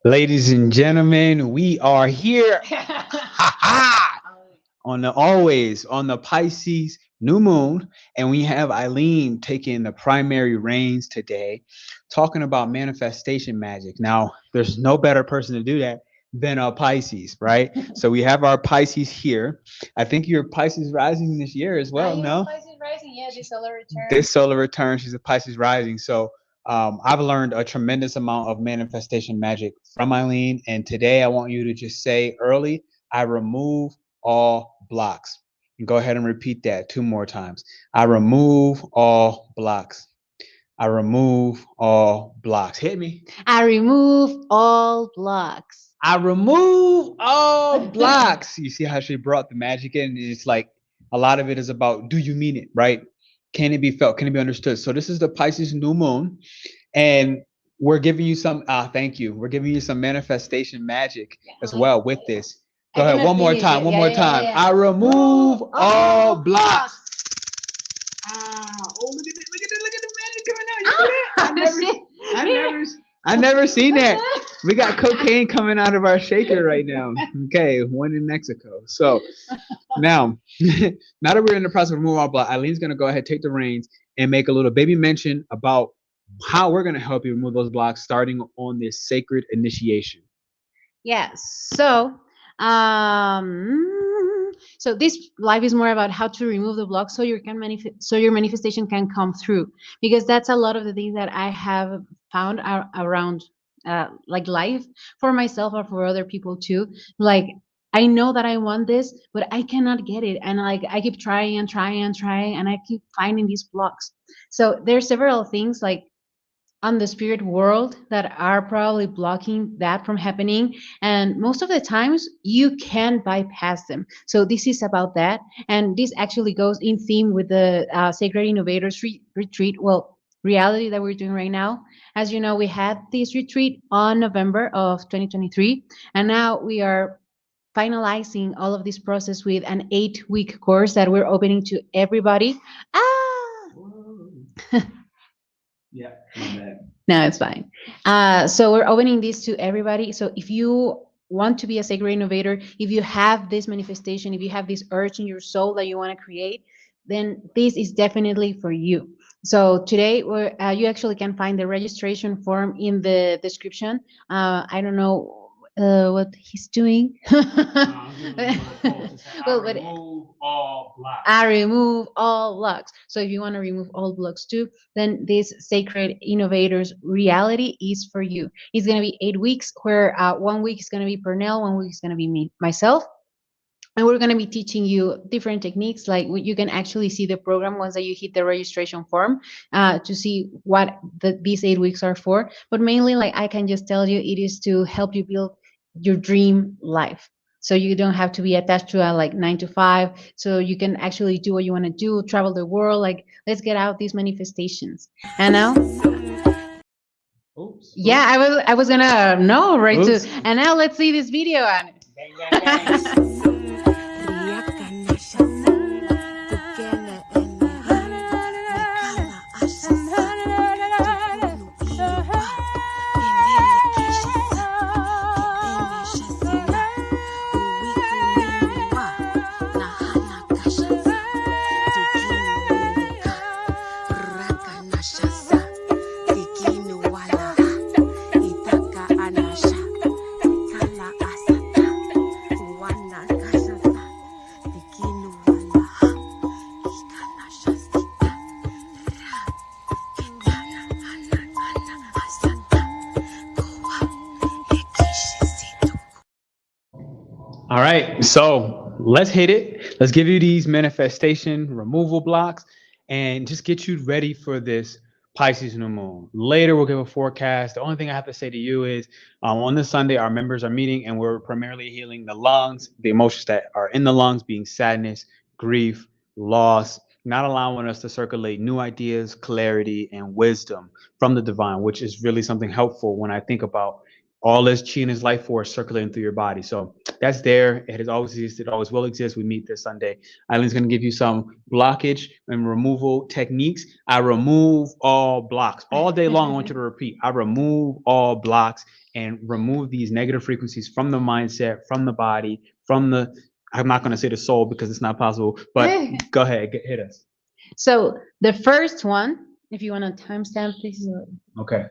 Ladies and gentlemen, we are here on the Pisces new moon, and we have Aileen taking the primary reins today, talking about manifestation magic. Now, there's no better person to do that than a Pisces, right? So we have our Pisces here. I think you're Pisces rising this year as well. No, Pisces rising, yeah, this solar return. this solar return, she's a Pisces rising. So I've learned a tremendous amount of manifestation magic from Aileen. And today I want you to just say early, I remove all blocks. And go ahead and repeat that 2 more times. I remove all blocks. I remove all blocks. Hit me. I remove all blocks. I remove all blocks. You see how she brought the magic in? It's like a lot of it is about, do you mean it, right? Can it be felt? Can it be understood? So this is the Pisces new moon, and we're giving you some, thank you. We're giving you some manifestation magic as well with this. Go ahead, one more time, one more time. I remove all blocks. Oh, look at the magic coming out. You see that? I never seen that. We got cocaine coming out of our shaker right now. Okay, one in Mexico. So now that we're in the process of removing our block, Eileen's gonna go ahead, take the reins, and make a little baby mention about how we're gonna help you remove those blocks, starting on this sacred initiation. Yes. So this life is more about how to remove the blocks so your manifestation can come through, because that's a lot of the things that I have found around like life for myself or for other people too. Like, I know that I want this, but I cannot get it, and like I keep trying and trying and trying, and I keep finding these blocks. So there's several things like on the spirit world that are probably blocking that from happening, and most of the times you can bypass them. So this is about that, and this actually goes in theme with the Sacred Innovators retreat, well, reality that we're doing right now. As you know, we had this retreat on November of 2023, and now we are finalizing all of this process with an 8-week course that we're opening to everybody. Yeah. No, it's fine. So we're opening this to everybody. So if you want to be a sacred innovator, if you have this manifestation, if you have this urge in your soul that you want to create, then this is definitely for you. So today, you actually can find the registration form in the description. I don't know what he's doing. Well, but I remove all blocks. So if you want to remove all blocks too, then this Sacred Innovators reality is for you. It's going to be 8 weeks, where 1 week is going to be Pernell, 1 week is going to be myself. And we're going to be teaching you different techniques. Like, you can actually see the program once that you hit the registration form to see what these 8 weeks are for. But mainly, like, I can just tell you, it is to help you build your dream life. So you don't have to be attached to a 9 to 5. So you can actually do what you want to do, travel the world. Like, let's get out these manifestations. And now, Oops. yeah, I was gonna know right too. And now let's see this video on it. Bang, bang, bang. All right, so let's hit it. Let's give you these manifestation removal blocks and just get you ready for this Pisces new moon. Later, we'll give a forecast. The only thing I have to say to you is on this Sunday, our members are meeting and we're primarily healing the lungs, the emotions that are in the lungs being sadness, grief, loss, not allowing us to circulate new ideas, clarity, and wisdom from the divine, which is really something helpful when I think about all this chi and his life force circulating through your body. So that's there. It has always existed, always will exist. We meet this Sunday. Eileen's going to give you some blockage and removal techniques. I remove all blocks all day long. I want you to repeat. I remove all blocks and remove these negative frequencies from the mindset, from the body, from the, I'm not going to say the soul because it's not possible, but go ahead, hit us. So the first one, if you want to timestamp this, Okay.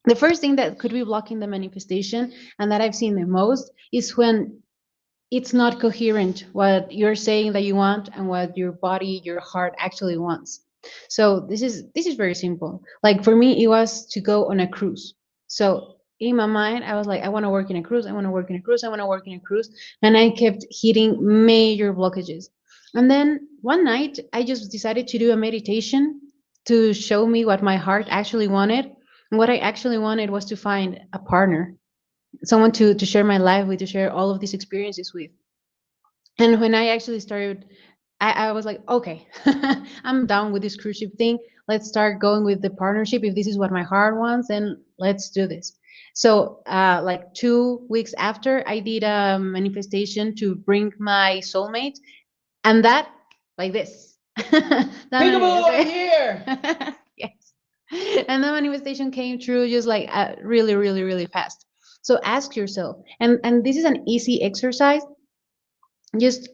The first thing that could be blocking the manifestation, and that I've seen the most, is when it's not coherent what you're saying that you want and what your body, your heart actually wants. So this is very simple. Like for me, it was to go on a cruise. So in my mind, I was like, I want to work in a cruise, I want to work in a cruise, I want to work in a cruise, and I kept hitting major blockages. And then one night, I just decided to do a meditation to show me what my heart actually wanted. And what I actually wanted was to find a partner, someone to share my life with, to share all of these experiences with. And when I actually started, I was like, okay, I'm down with this cruise ship thing. Let's start going with the partnership. If this is what my heart wants, then let's do this. So, like 2 weeks after, I did a manifestation to bring my soulmate, and that, like this. Peekaboo here. Yes. And the manifestation came true just like really, really, really fast. So ask yourself, and this is an easy exercise. Just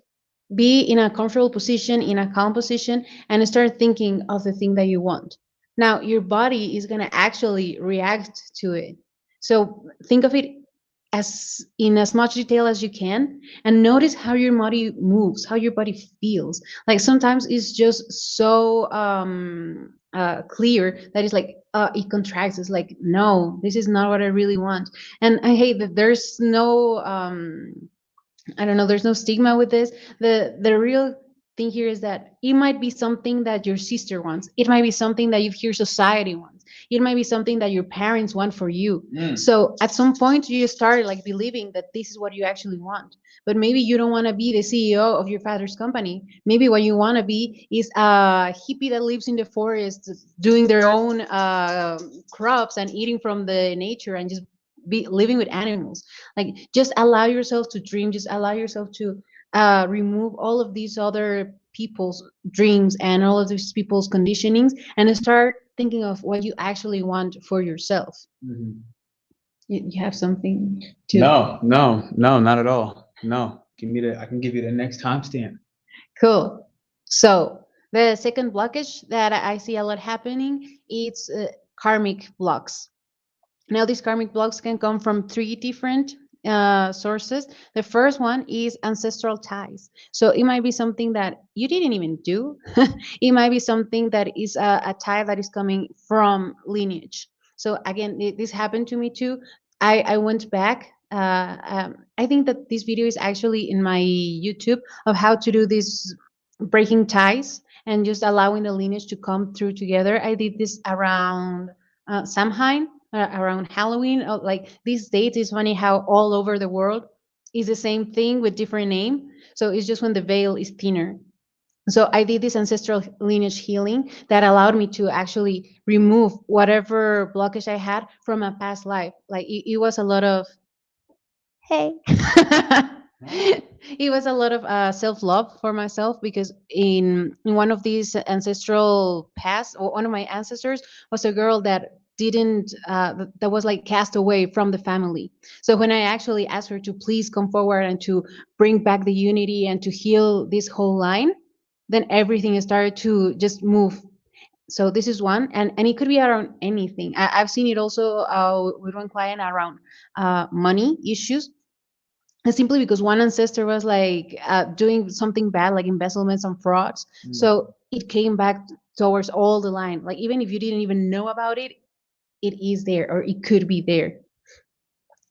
be in a comfortable position, in a calm position, and start thinking of the thing that you want. Now, your body is going to actually react to it. So think of it as in as much detail as you can, and notice how your body moves, how your body feels. Like sometimes it's just so clear that it's like it contracts. It's like, no, this is not what I really want. And I hate that there's no I don't know, there's no stigma with this. The real thing here is that it might be something that your sister wants. It might be something that you hear society wants. It might be something that your parents want for you. So at some point you start like believing that this is what you actually want. But maybe you don't want to be the CEO of your father's company. Maybe what you want to be is a hippie that lives in the forest, doing their own crops and eating from the nature and just be living with animals. Like just allow yourself to dream, just allow yourself to remove all of these other people's dreams and all of these people's conditionings, and start thinking of what you actually want for yourself. You have something to No, not at all. No, I can give you the next timestamp. Cool. So the second blockage that I see a lot happening, it's karmic blocks. Now, these karmic blocks can come from three different sources. The first one is ancestral ties. So it might be something that you didn't even do. It might be something that is a tie that is coming from lineage. So again, this happened to me too. I went back. I think that this video is actually in my YouTube of how to do this breaking ties and just allowing the lineage to come through together. I did this around Samhain, around Halloween. Like these dates, is funny how all over the world is the same thing with different name. So it's just when the veil is thinner. So I did this ancestral lineage healing that allowed me to actually remove whatever blockage I had from a past life. Like it was a lot of, hey. It was a lot of self-love for myself, because in one of these ancestral past, or one of my ancestors was a girl that didn't that was like cast away from the family. So when I actually asked her to please come forward and to bring back the unity and to heal this whole line, then everything started to just move. So this is one, and it could be around anything. I've seen it also with one client around money issues, and simply because one ancestor was like doing something bad, like embezzlements and frauds. So it came back towards all the line. Like even if you didn't even know about it, it is there, or it could be there.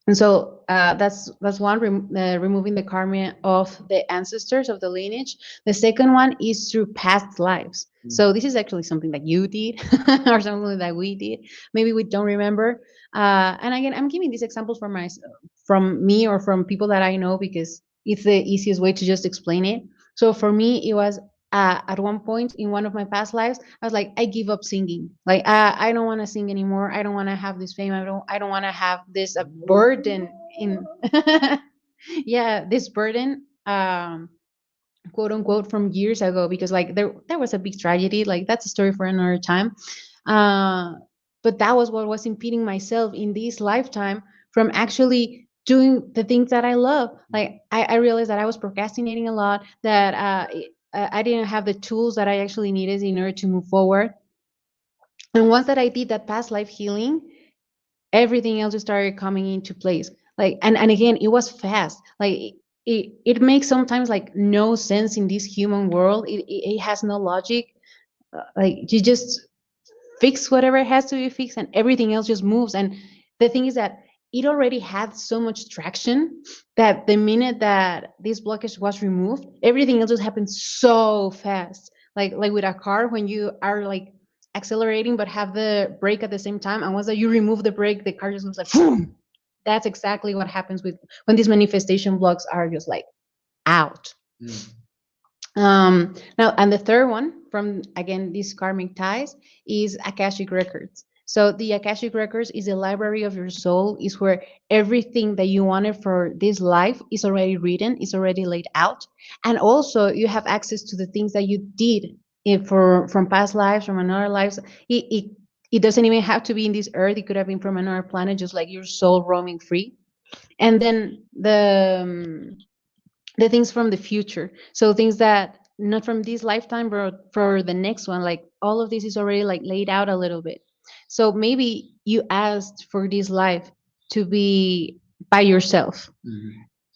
And so that's one, removing the karma of the ancestors, of the lineage. The second one is through past lives. So this is actually something that you did or something that we did. Maybe we don't remember. And again, I'm giving these examples from me or from people that I know, because it's the easiest way to just explain it. So for me, it was at one point in one of my past lives, I was like, I give up singing. Like I don't want to sing anymore. I don't want to have this fame. I don't want to have this burden in yeah, this burden, quote unquote, from years ago, because like there was a big tragedy. Like that's a story for another time. but that was what was impeding myself in this lifetime from actually doing the things that I love. Like I realized that I was procrastinating a lot, that I didn't have the tools that I actually needed in order to move forward. And once that I did that past life healing, everything else just started coming into place. Like, and again, it was fast. Like it makes sometimes like no sense in this human world. It has no logic. Like you just fix whatever has to be fixed and everything else just moves. And the thing is that it already had so much traction that the minute that this blockage was removed, everything else just happened so fast. Like with a car, when you are like accelerating but have the brake at the same time, and once that you remove the brake, the car just goes like boom. That's exactly what happens with when these manifestation blocks are just like out. Now, and the third one from again these karmic ties is Akashic Records. So the Akashic Records is the library of your soul, is where everything that you wanted for this life is already written, is already laid out, and also you have access to the things that you did for from past lives, from another lives. It doesn't even have to be in this earth. It could have been from another planet, just like your soul roaming free. And then the things from the future, so things that not from this lifetime but for the next one, like all of this is already like laid out a little bit. So maybe you asked for this life to be by yourself,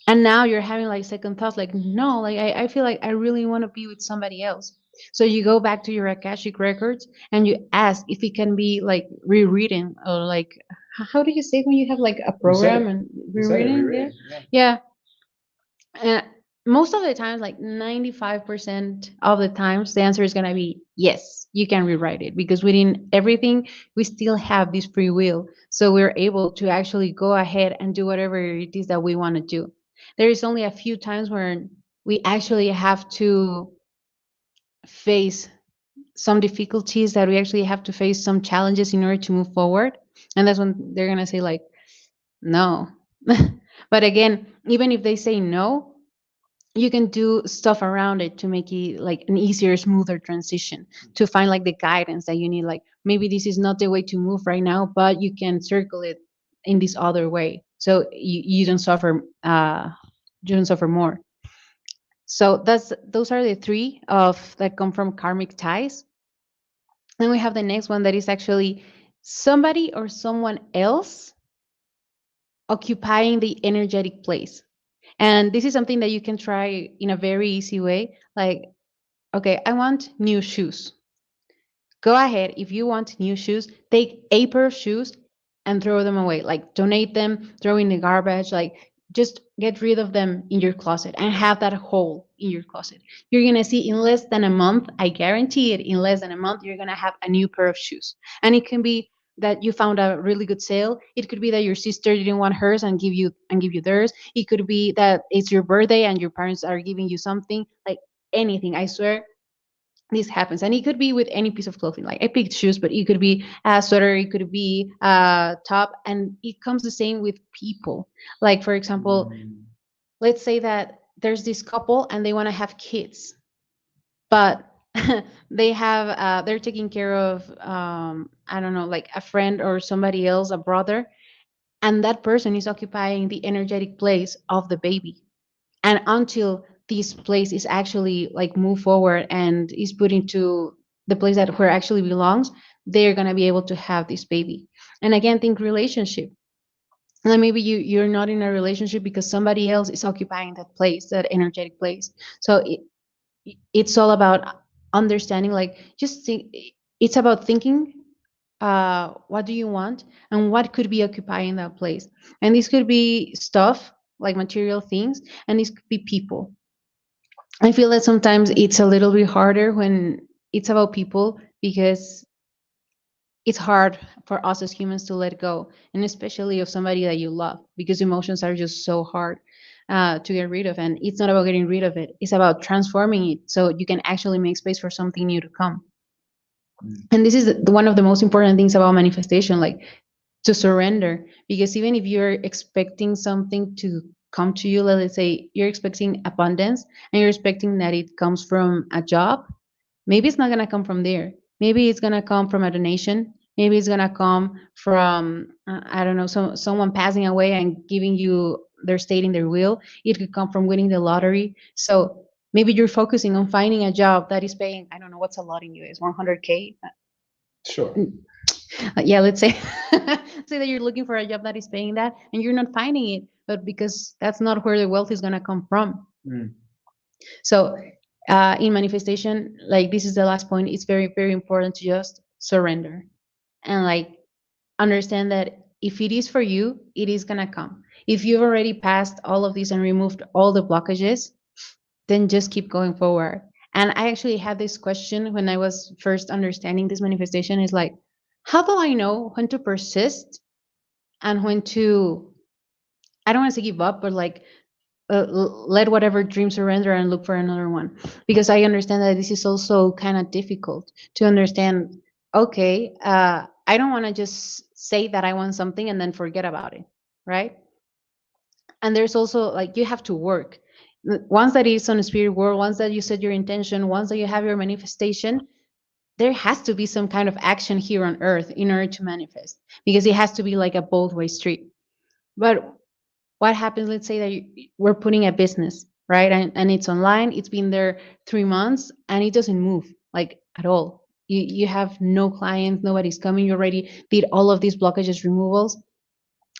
and now you're having like second thoughts, like no, like I feel like I really want to be with somebody else. So you go back to your Akashic Records and you ask if it can be like rewritten, or like how do you say when you have like a program and rewritten? Yeah, yeah. Uh, Most of the times, like 95% of the times, the answer is going to be yes, you can rewrite it, because within everything, we still have this free will. So we're able to actually go ahead and do whatever it is that we want to do. There is only a few times where we actually have to face some difficulties, that we actually have to face some challenges in order to move forward. And that's when they're going to say, like, no. But again, even if they say no, you can do stuff around it to make it like an easier, smoother transition, to find like the guidance that you need. Like maybe this is not the way to move right now, but you can circle it in this other way, so you don't suffer, you don't suffer more. So those are the three of that come from karmic ties. Then we have the next one, that is actually somebody or someone else occupying the energetic place. And this is something that you can try in a very easy way. Like, okay, I want new shoes. Go ahead. If you want new shoes, take a pair of shoes and throw them away. Like, donate them, throw in the garbage. Like, just get rid of them in your closet and have that hole in your closet. You're going to see in less than a month, I guarantee it, in less than a month, you're going to have a new pair of shoes. And it can be that you found a really good sale. It could be that your sister didn't want hers and give you theirs. It could be that it's your birthday and your parents are giving you something. Like anything, I swear this happens. And it could be with any piece of clothing. Like I picked shoes, but it could be a sweater, it could be a top, and it comes the same with people. Like for example, let's say that there's this couple and they want to have kids, but they're taking care of I don't know, like a friend or somebody else, a brother, and that person is occupying the energetic place of the baby. And until this place is actually like move forward and is put into the place that where it actually belongs, they're going to be able to have this baby. And again, think relationship. And maybe you're not in a relationship because somebody else is occupying that place, that energetic place. So it's all about understanding, like just think, it's about thinking, what do you want and what could be occupying that place. And this could be stuff like material things, and this could be people. I feel that sometimes it's a little bit harder when it's about people, because it's hard for us as humans to let go, and especially of somebody that you love, because emotions are just so hard to get rid of. And it's not about getting rid of it, it's about transforming it so you can actually make space for something new to come. And this is one of the most important things about manifestation, like to surrender. Because even if you're expecting something to come to you, let's say you're expecting abundance and you're expecting that it comes from a job, maybe it's not going to come from there. Maybe it's going to come from a donation. Maybe it's gonna come from I don't know, someone passing away and giving you their state in their will. It could come from winning the lottery. So maybe you're focusing on finding a job that is paying, I don't know, what's a lot in US, 100K. Sure. Yeah, let's say say that you're looking for a job that is paying that and you're not finding it, but because that's not where the wealth is gonna come from. Mm. So in manifestation, like this is the last point, it's very, very important to just surrender and like understand that if it is for you, it is gonna come. If you've already passed all of this and removed all the blockages, then just keep going forward. And I actually had this question when I was first understanding this manifestation is like, how do I know when to persist and when to, I don't want to say give up, but like let whatever dream surrender and look for another one? Because I understand that this is also kind of difficult to understand. Okay, I don't want to just say that I want something and then forget about it, right? And there's also like you have to work. Once that is on the spirit world, once that you set your intention, once that you have your manifestation, there has to be some kind of action here on earth in order to manifest, because it has to be like a both way street. But what happens, let's say that we're putting a business, right, and it's online, it's been there 3 months and it doesn't move like at all. You have no clients, nobody's coming, you already did all of these blockages removals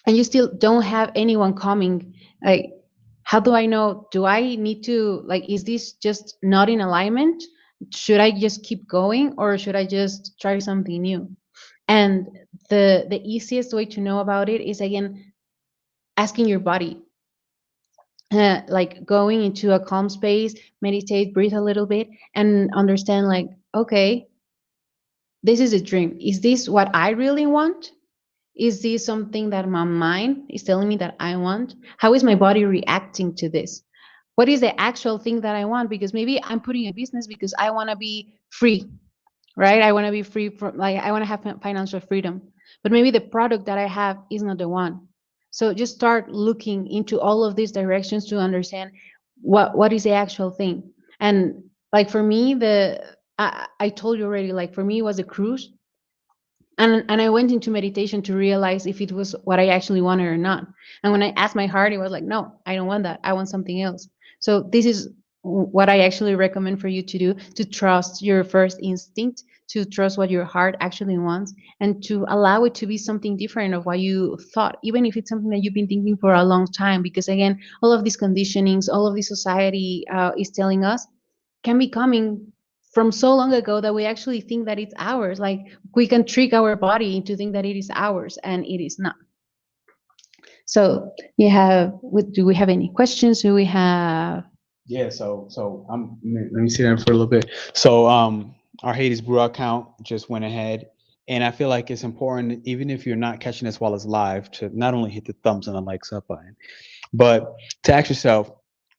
and you still don't have anyone coming. Like, how do I know? Do I need to, like, is this just not in alignment? Should I just keep going or should I just try something new? And the easiest way to know about it is, again, asking your body, like going into a calm space, meditate, breathe a little bit, and understand, like, okay, this is a dream. Is this what I really want? Is this something that my mind is telling me that I want? How is my body reacting to this? What is the actual thing that I want? Because maybe I'm putting a business because I want to be free, right? I want to be free from, like, I want to have financial freedom. But maybe the product that I have is not the one. So just start looking into all of these directions to understand what is the actual thing. And like for me, I told you already, like for me it was a cruise, and I went into meditation to realize if it was what I actually wanted or not. And when I asked my heart, it was like, no, I don't want that. I want something else. So this is what I actually recommend for you to do: to trust your first instinct, to trust what your heart actually wants, and to allow it to be something different of what you thought, even if it's something that you've been thinking for a long time. Because again, all of these conditionings, all of this society is telling us, can be coming from so long ago that we actually think that it's ours. Like, we can trick our body into think that it is ours and it is not. So do we have any questions? Do we have? Yeah, so let me sit down for a little bit. So our Hades Brew account just went ahead, and I feel like it's important, even if you're not catching this while it's live, to not only hit the thumbs and the likes up button, but to ask yourself,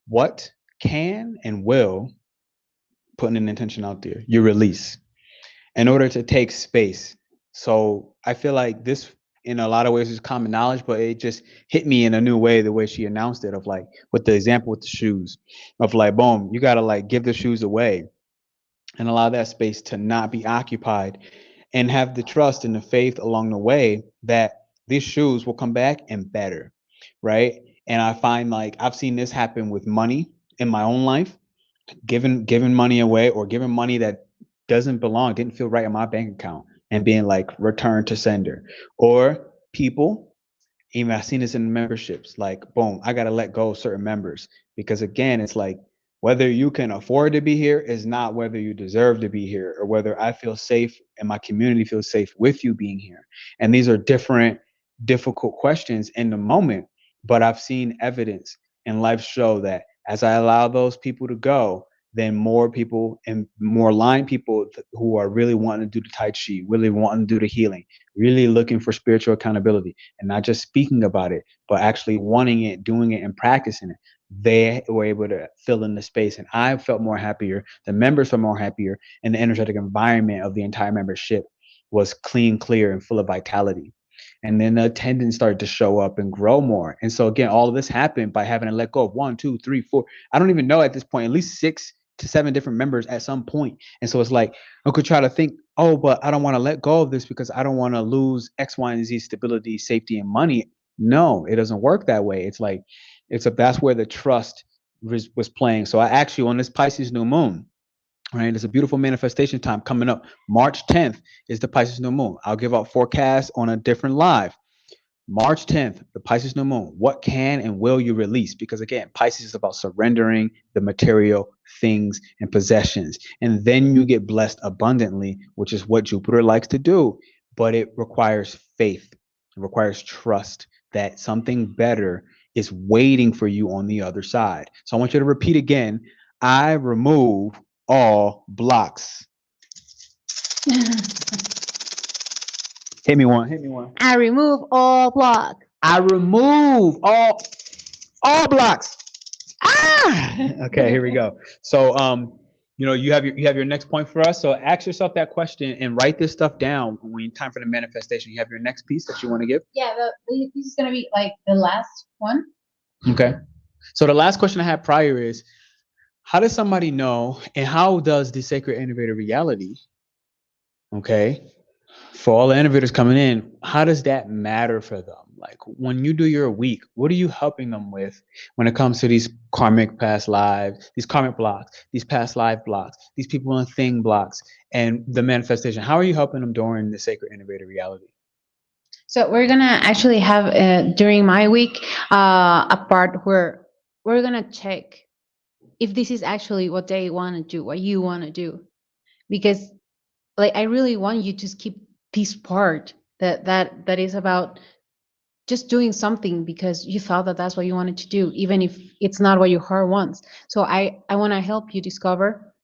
what can and will, putting an intention out there, you release in order to take space. So I feel like this, in a lot of ways, is common knowledge, but it just hit me in a new way, the way she announced it, of like, with the example with the shoes, of like, boom, you got to like give the shoes away and allow that space to not be occupied, and have the trust and the faith along the way that these shoes will come back and better, right? And I find, like, I've seen this happen with money in my own life, giving money away, or giving money that doesn't belong, didn't feel right in my bank account, and being like, return to sender. Or people, even I've seen this in memberships, like, boom, I got to let go of certain members, because again, it's like, whether you can afford to be here is not whether you deserve to be here, or whether I feel safe and my community feels safe with you being here. And these are different, difficult questions in the moment, but I've seen evidence in life show that as I allow those people to go, then more people and more aligned people who are really wanting to do the Tai Chi, really wanting to do the healing, really looking for spiritual accountability, and not just speaking about it, but actually wanting it, doing it, and practicing it, they were able to fill in the space. And I felt more happier. The members felt more happier. And the energetic environment of the entire membership was clean, clear, and full of vitality. And then the attendance started to show up and grow more. And so again, all of this happened by having to let go of 1, 2, 3, 4. I don't even know at this point, at least 6 to 7 different members at some point. And so it's like, I could try to think oh, but I don't want to let go of this because I don't want to lose X, Y, and Z stability, safety, and money. No, it doesn't work that way. It's like, that's where the trust was playing. So I actually, on this Pisces new moon, right, it's a beautiful manifestation time coming up. March 10th is the Pisces new moon. I'll give out forecasts on a different live. March 10th, the Pisces new moon. What can and will you release? Because again, Pisces is about surrendering the material things and possessions. And then you get blessed abundantly, which is what Jupiter likes to do. But it requires faith. It requires trust that something better is waiting for you on the other side. So I want you to repeat again. I remove all blocks. Hit me one. Hit me one. I remove all blocks. I remove all blocks. Ah. Okay, here we go. So you have your next point for us. So ask yourself that question and write this stuff down when time for the manifestation. You have your next piece that you want to give? Yeah, this is gonna be like the last one. Okay. So the last question I had prior is, how does somebody know, and how does the sacred innovator reality, okay, for all the innovators coming in, how does that matter for them? Like when you do your week, what are you helping them with when it comes to these karmic past lives, these karmic blocks, these past life blocks, these people and thing blocks, and the manifestation? How are you helping them during the sacred innovator reality? So we're gonna actually have during my week a part where we're gonna check if this is actually what they want to do, what you want to do, because like I really want you to skip this part that is about just doing something because you thought that that's what you wanted to do, even if it's not what your heart wants. So I want to help you discover,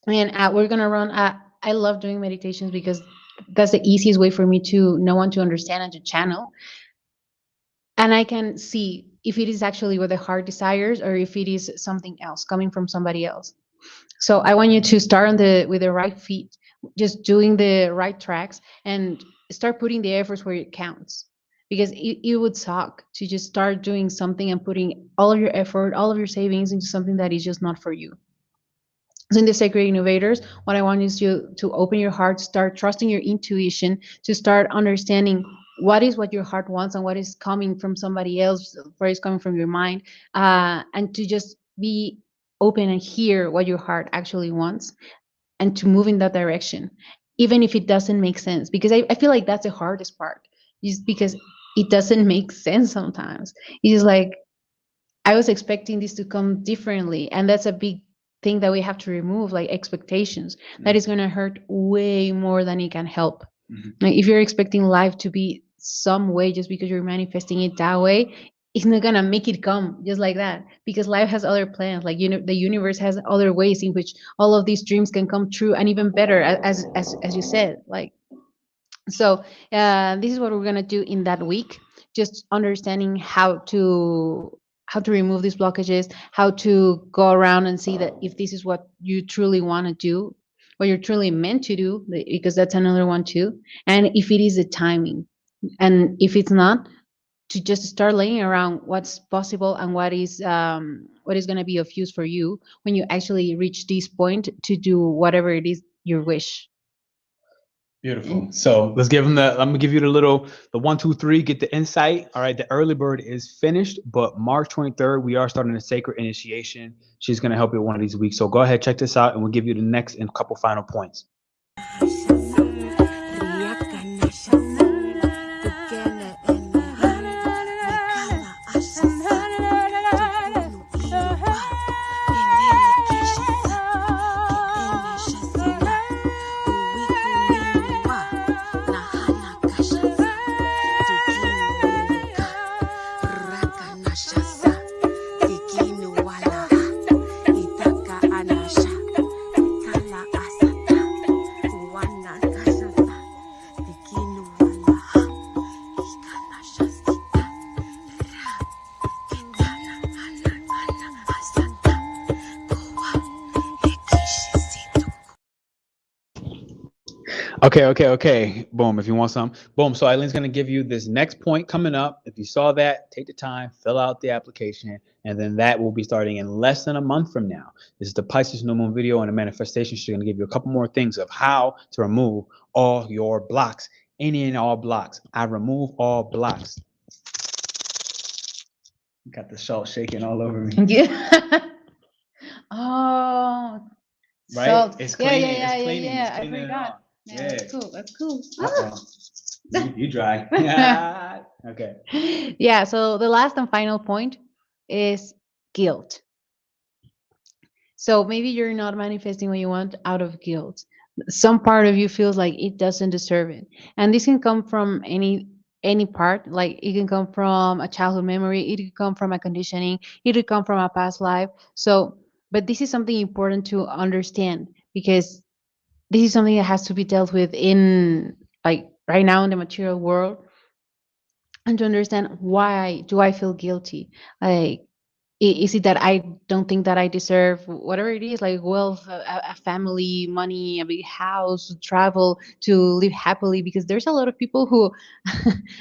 and we're gonna run. I love doing meditations because that's the easiest way for me to know and to understand and to channel, and I can see if it is actually what the heart desires or if it is something else coming from somebody else. So I want you to start with the right feet, just doing the right tracks, and start putting the efforts where it counts. Because it would suck to just start doing something and putting all of your effort, all of your savings into something that is just not for you. So in the Sacred Innovators, what I want is you to open your heart, start trusting your intuition, to start understanding what your heart wants and what is coming from somebody else, what is coming from your mind, and to just be open and hear what your heart actually wants and to move in that direction, even if it doesn't make sense. Because I feel like that's the hardest part, just because it doesn't make sense sometimes. It's like, I was expecting this to come differently. And that's a big thing that we have to remove, like expectations. That is going to hurt way more than it can help. Like if you're expecting life to be some way just because you're manifesting it that way, it's not gonna make it come just like that, because life has other plans. Like, the universe has other ways in which all of these dreams can come true, and even better, as you said. Like, so this is what we're gonna do in that week, just understanding how to remove these blockages, how to go around and see that if this is what you truly want to do, what you're truly meant to do, because that's another one too. And if it is the timing, and if it's not, to just start laying around what's possible and what is going to be of use for you when you actually reach this point to do whatever it is your wish. Beautiful. So let's give them I'm gonna give you the 1, 2, 3, get the insight. All right, the early bird is finished, but March 23rd, we are starting a sacred initiation. She's gonna help you one of these weeks. So go ahead, check this out, and we'll give you the next and couple final points. Okay. Boom. If you want some, boom. So Eileen's gonna give you this next point coming up. If you saw that, take the time, fill out the application, and then that will be starting in less than a month from now. This is the Pisces New Moon video on the manifestation. She's gonna give you a couple more things of how to remove all your blocks, any and all blocks. I remove all blocks. Got the salt shaking all over me. Yeah. Oh, Right? salt. It's Yeah, cleaning. yeah, yeah, It's yeah, cleaning. yeah. It's I cleaning it forgot. off. Yeah, Yeah. that's cool. That's cool. You dry. Okay. Yeah, so the last and final point is guilt. So maybe you're not manifesting what you want out of guilt. Some part of you feels like it doesn't deserve it. And this can come from any part. Like it can come from a childhood memory, it could come from a conditioning, it could come from a past life. So but this is something important to understand because this is something that has to be dealt with in like right now in the material world, and to understand why do I feel guilty. Like is it that I don't think that I deserve whatever it is, like wealth, a family, money, a big house, travel, to live happily? Because there's a lot of people who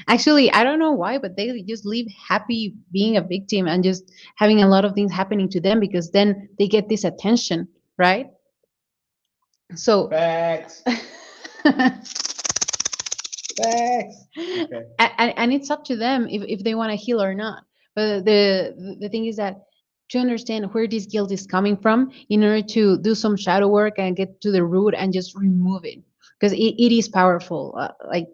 actually, I don't know why, but they just live happy being a victim and just having a lot of things happening to them because then they get this attention, right? So Facts. Facts. Okay. and it's up to them if they want to heal or not. But the thing is that to understand where this guilt is coming from in order to do some shadow work and get to the root and just remove it, because it is powerful, like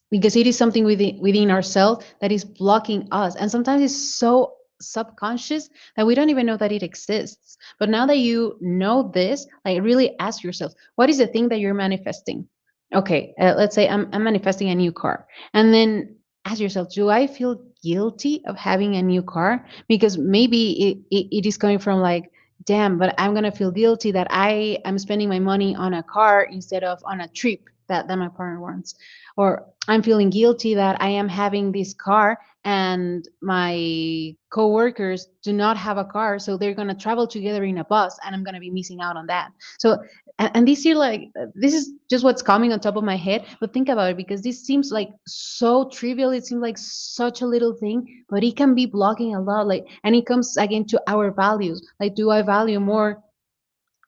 because it is something within ourselves that is blocking us, and sometimes it's so subconscious that we don't even know that it exists. But now that you know this, like really ask yourself, what is the thing that you're manifesting? Okay, let's say I'm manifesting a new car, and then ask yourself, do I feel guilty of having a new car? Because maybe it is coming from like, damn, but I'm gonna feel guilty that I am spending my money on a car instead of on a trip that my partner wants. Or I'm feeling guilty that I am having this car and my coworkers do not have a car, so they're going to travel together in a bus and I'm going to be missing out on that. So and this year, like, this is just what's coming on top of my head, but think about it, because this seems like so trivial, it seems like such a little thing, but it can be blocking a lot. Like, and it comes again to our values. Like, do I value more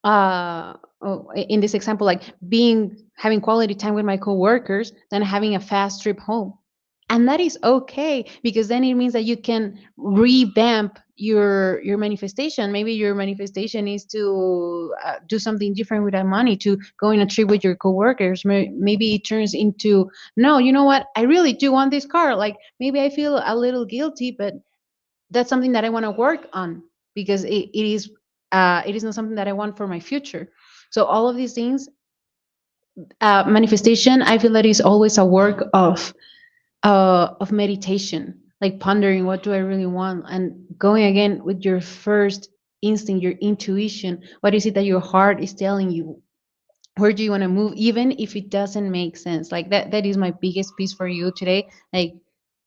in this example, like being having quality time with my coworkers than having a fast trip home? And that is okay, because then it means that you can revamp your manifestation. Maybe your manifestation is to do something different with that money, to go on a trip with your coworkers. Maybe it turns into, no, you know what, I really do want this car. Like, maybe I feel a little guilty, but that's something that I want to work on, because it is not something that I want for my future. So all of these things, manifestation, I feel that is always a work of meditation, like pondering what do I really want, and going again with your first instinct, your intuition. What is it that your heart is telling you? Where do you want to move, even if it doesn't make sense? Like that is my biggest piece for you today. Like,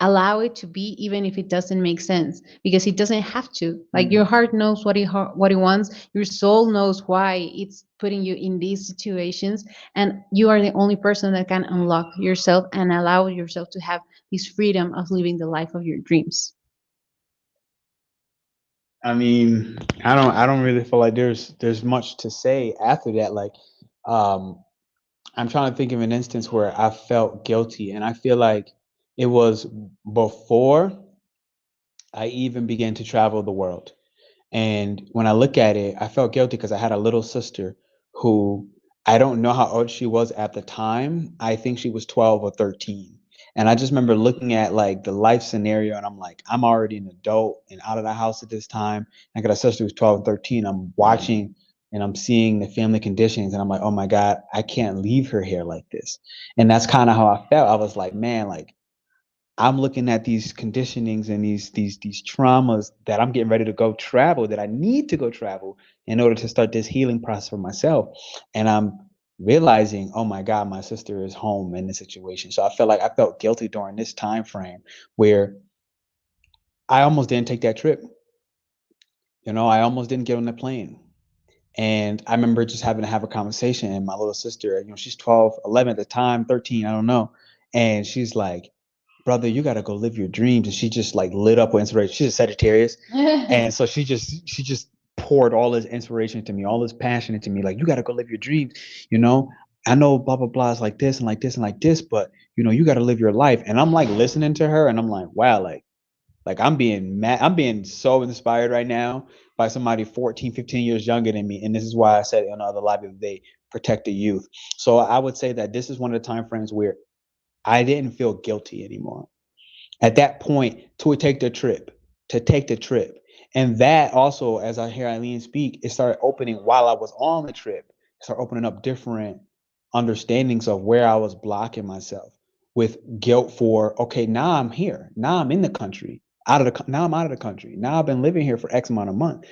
allow it to be, even if it doesn't make sense, because it doesn't have to. Like, your heart knows what it wants, your soul knows why it's putting you in these situations, and you are the only person that can unlock yourself and allow yourself to have this freedom of living the life of your dreams. I mean, I don't really feel like there's much to say after that. Like, um, I'm trying to think of an instance where I felt guilty, and I feel like it was before I even began to travel the world. And when I look at it, I felt guilty because I had a little sister who, I don't know how old she was at the time. I think she was 12 or 13. And I just remember looking at like the life scenario, and I'm like, I'm already an adult and out of the house at this time. I got a sister who's 12 and 13. I'm watching and I'm seeing the family conditions, and I'm like, oh my God, I can't leave her here like this. And that's kind of how I felt. I was like, man, like, I'm looking at these conditionings and these traumas that I'm getting ready to go travel, that I need to go travel in order to start this healing process for myself. And I'm realizing, oh my God, my sister is home in this situation. So I felt guilty during this time frame where I almost didn't take that trip. I almost didn't get on the plane. And I remember just having to have a conversation, and my little sister, she's 12, 11 at the time, 13, I don't know. And she's like, brother, you got to go live your dreams. And she just like lit up with inspiration. She's a Sagittarius. And so she just poured all this inspiration into me, all this passion into me. Like, you got to go live your dreams. I know blah, blah, blah is like this and like this and like this, but you got to live your life. And I'm like listening to her and I'm like, wow, like I'm being so inspired right now by somebody 14, 15 years younger than me. And this is why I said in the live of the day, protect the youth. So I would say that this is one of the time frames where I didn't feel guilty anymore. At that point, to take the trip. And that also, as I hear Aileen speak, it started opening while I was on the trip. It started opening up different understandings of where I was blocking myself with guilt for, okay, now I'm here. Now I'm in the country. Now I'm out of the country. Now I've been living here for X amount of months.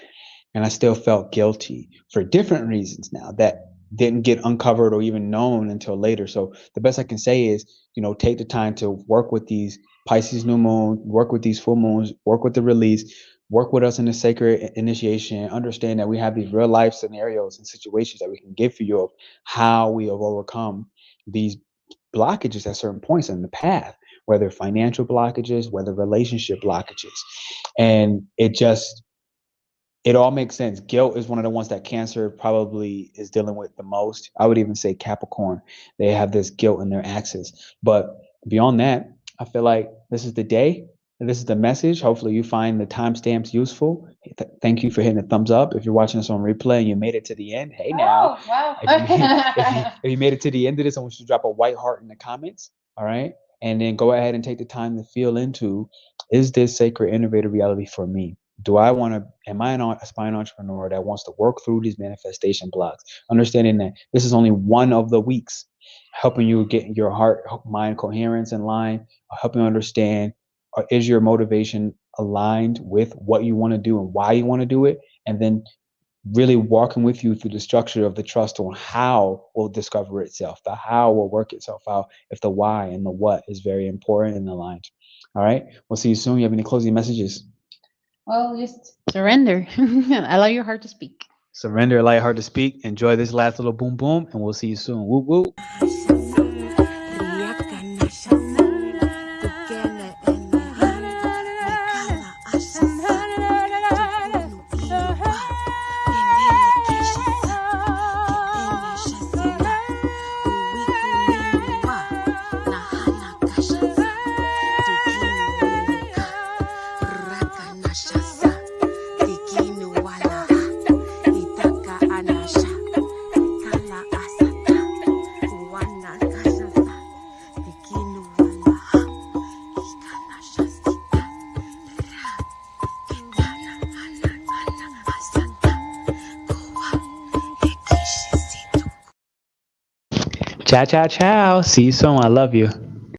And I still felt guilty for different reasons now that didn't get uncovered or even known until later. So the best I can say is, take the time to work with these Pisces new moon, work with these full moons, work with the release, work with us in the sacred initiation, understand that we have these real life scenarios and situations that we can give for you of how we have overcome these blockages at certain points in the path, whether financial blockages, whether relationship blockages. And it all makes sense. Guilt is one of the ones that Cancer probably is dealing with the most. I would even say Capricorn. They have this guilt in their axis. But beyond that, I feel like this is the day. And this is the message. Hopefully you find the timestamps useful. Thank you for hitting the thumbs up. If you're watching this on replay and you made it to the end, hey now. Oh, wow. If you made it to the end of this, I want you to drop a white heart in the comments. All right. And then go ahead and take the time to feel into, is this sacred innovator reality for me? Am I an aspiring entrepreneur that wants to work through these manifestation blocks? Understanding that this is only one of the weeks, helping you get your heart, mind coherence in line, helping you understand, is your motivation aligned with what you want to do and why you want to do it? And then really walking with you through the structure of the trust on how will discover itself. The how will work itself out if the why and the what is very important and aligned. All right. We'll see you soon. You have any closing messages? Well, just surrender. Allow your heart to speak. Surrender, allow your heart to speak. Enjoy this last little boom boom, and we'll see you soon. Whoop whoop. Ciao, ciao, ciao. See you soon. I love you.